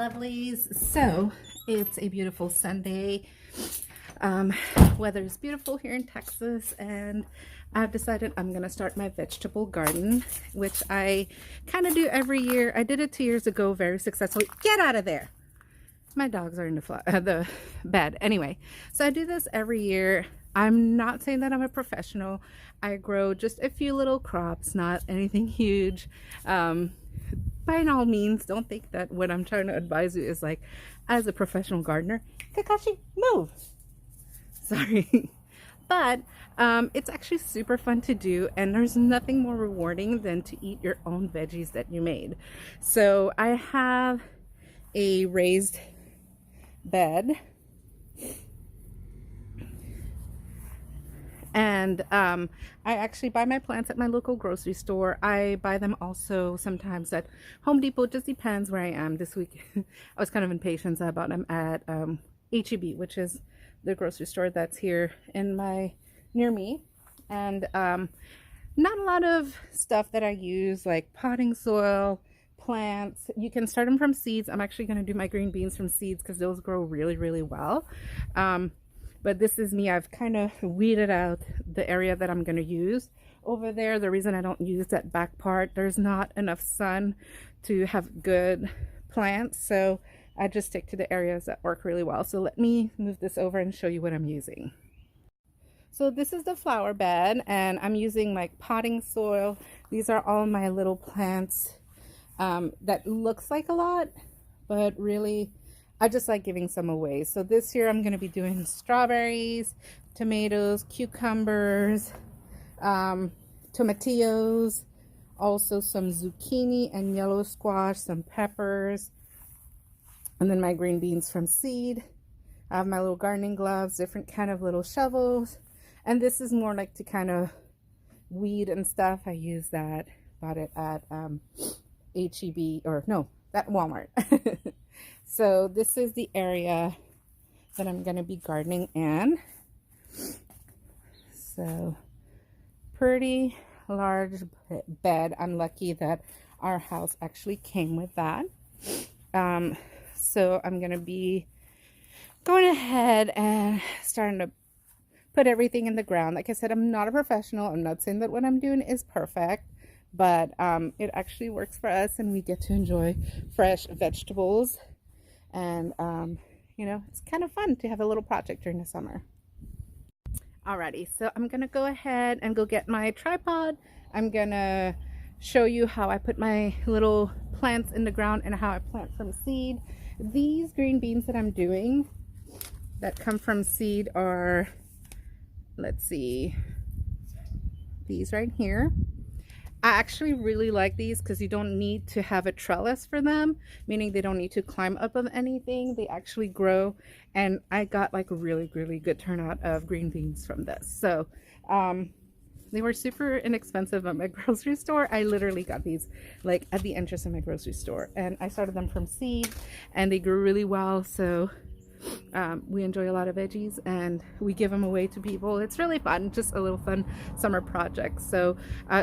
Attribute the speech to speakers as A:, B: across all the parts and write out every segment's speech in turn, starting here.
A: lovelies. So it's a beautiful Sunday. Weather is beautiful here in Texas, and I've decided I'm gonna start my vegetable garden, which I kind of do every year. I did it 2 years ago very successfully. Get out of there. My dogs are in the bed. Anyway, so I do this every year. I'm not saying that I'm a professional. I grow just a few little crops, not anything huge. By all means, don't think that what I'm trying to advise you is like as a professional gardener. Kakashi, move. Sorry. But it's actually super fun to do, and there's nothing more rewarding than to eat your own veggies that you made. So I have a raised bed, and I actually buy my plants at my local grocery store. I buy them also sometimes at Home Depot. Just depends where I am. This week I was kind of impatient, so I bought them at HEB, which is the grocery store that's here near me. And not a lot of stuff that I use, like potting soil, plants. You can start them from seeds. I'm actually going to do my green beans from seeds because those grow really well. But this is me. I've kind of weeded out the area that I'm going to use over there. The reason I don't use that back part, there's not enough sun to have good plants, so I just stick to the areas that work really well. So let me move this over and show you what I'm using. So this is the flower bed, and I'm using like potting soil. These are all my little plants that looks like a lot, but really I just like giving some away. So this year I'm going to be doing strawberries, tomatoes, cucumbers, tomatillos, also some zucchini and yellow squash, some peppers, and then my green beans from seed. I have my little gardening gloves, different kind of little shovels, and this is more like to kind of weed and stuff. I use that, bought it at HEB, or no, at Walmart. So this is the area that I'm going to be gardening in. So pretty large bed. I'm lucky that our house actually came with that. So I'm going to be going ahead and starting to put everything in the ground. Like I said, I'm not a professional. I'm not saying that what I'm doing is perfect, but it actually works for us, and we get to enjoy fresh vegetables. And you know, it's kind of fun to have a little project during the summer. Alrighty, so I'm gonna go ahead and go get my tripod. I'm gonna show you how I put my little plants in the ground and how I plant from seed. These green beans that I'm doing that come from seed are, let's see, these right here. I actually really like these because you don't need to have a trellis for them, meaning they don't need to climb up of anything. They actually grow, and I got like a really good turnout of green beans from this. So they were super inexpensive at my grocery store. I literally got these like at the entrance of my grocery store, and I started them from seed, and they grew really well. So we enjoy a lot of veggies, and we give them away to people. It's really fun, just a little fun summer project. So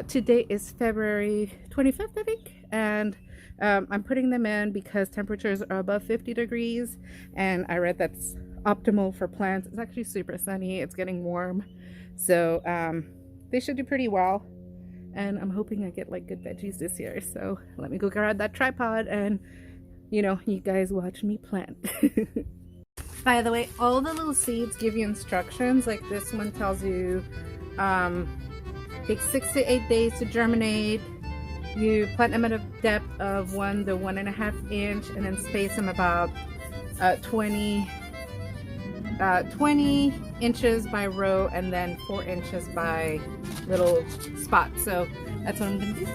A: today is February 25th, I think, and I'm putting them in because temperatures are above 50 degrees, and I read that's optimal for plants. It's actually super sunny, it's getting warm, so they should do pretty well, and I'm hoping I get like good veggies this year. So let me go grab that tripod, and you know, you guys watch me plant. By the way, all the little seeds give you instructions. Like this one tells you takes 6 to 8 days to germinate. You plant them at a depth of 1 to 1.5 inch, and then space them about 20 inches by row, and then 4 inches by little spots. So that's what I'm gonna do.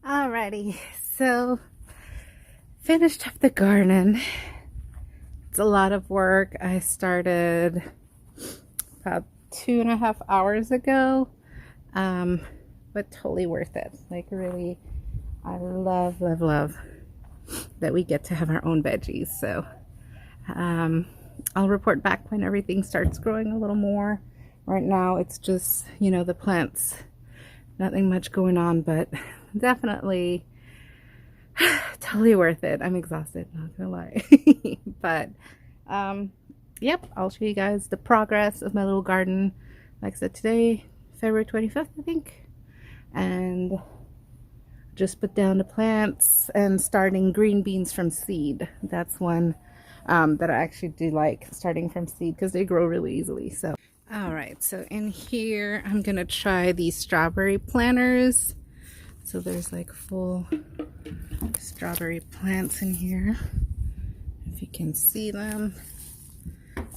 A: Alrighty, so finished up the garden. It's a lot of work. I started about 2.5 hours ago. But totally worth it. Like really, I love, love, love that we get to have our own veggies. So I'll report back when everything starts growing a little more. Right now it's just, you know, the plants, nothing much going on, but definitely totally worth it. I'm exhausted, not gonna lie. But yep, I'll show you guys the progress of my little garden. Like I said, today, February 25th, I think, and just put down the plants and starting green beans from seed. That's one that I actually do like, starting from seed, because they grow really easily. So all right, so in here I'm gonna try these strawberry planters. So there's like full strawberry plants in here, if you can see them.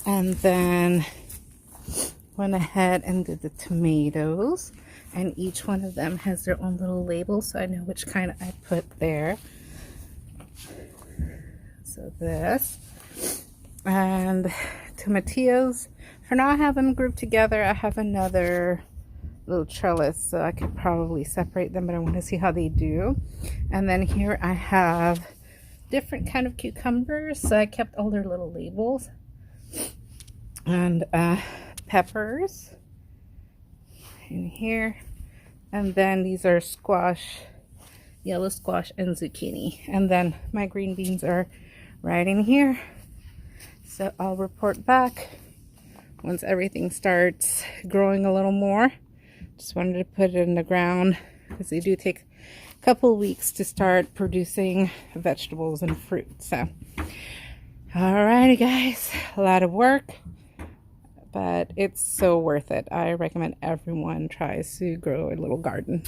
A: And then went ahead and did the tomatoes, and each one of them has their own little label, so I know which kind I put there. So this, and tomatillos, for now I have them grouped together. I have another little trellis, so I could probably separate them, but I want to see how they do. And then here I have different kind of cucumbers, so I kept all their little labels. And peppers in here, and then these are squash, yellow squash and zucchini, and then my green beans are right in here. So I'll report back once everything starts growing a little more. Just wanted to put it in the ground because they do take a couple weeks to start producing vegetables and fruit. So alrighty guys, a lot of work, but it's so worth it. I recommend everyone tries to grow a little garden.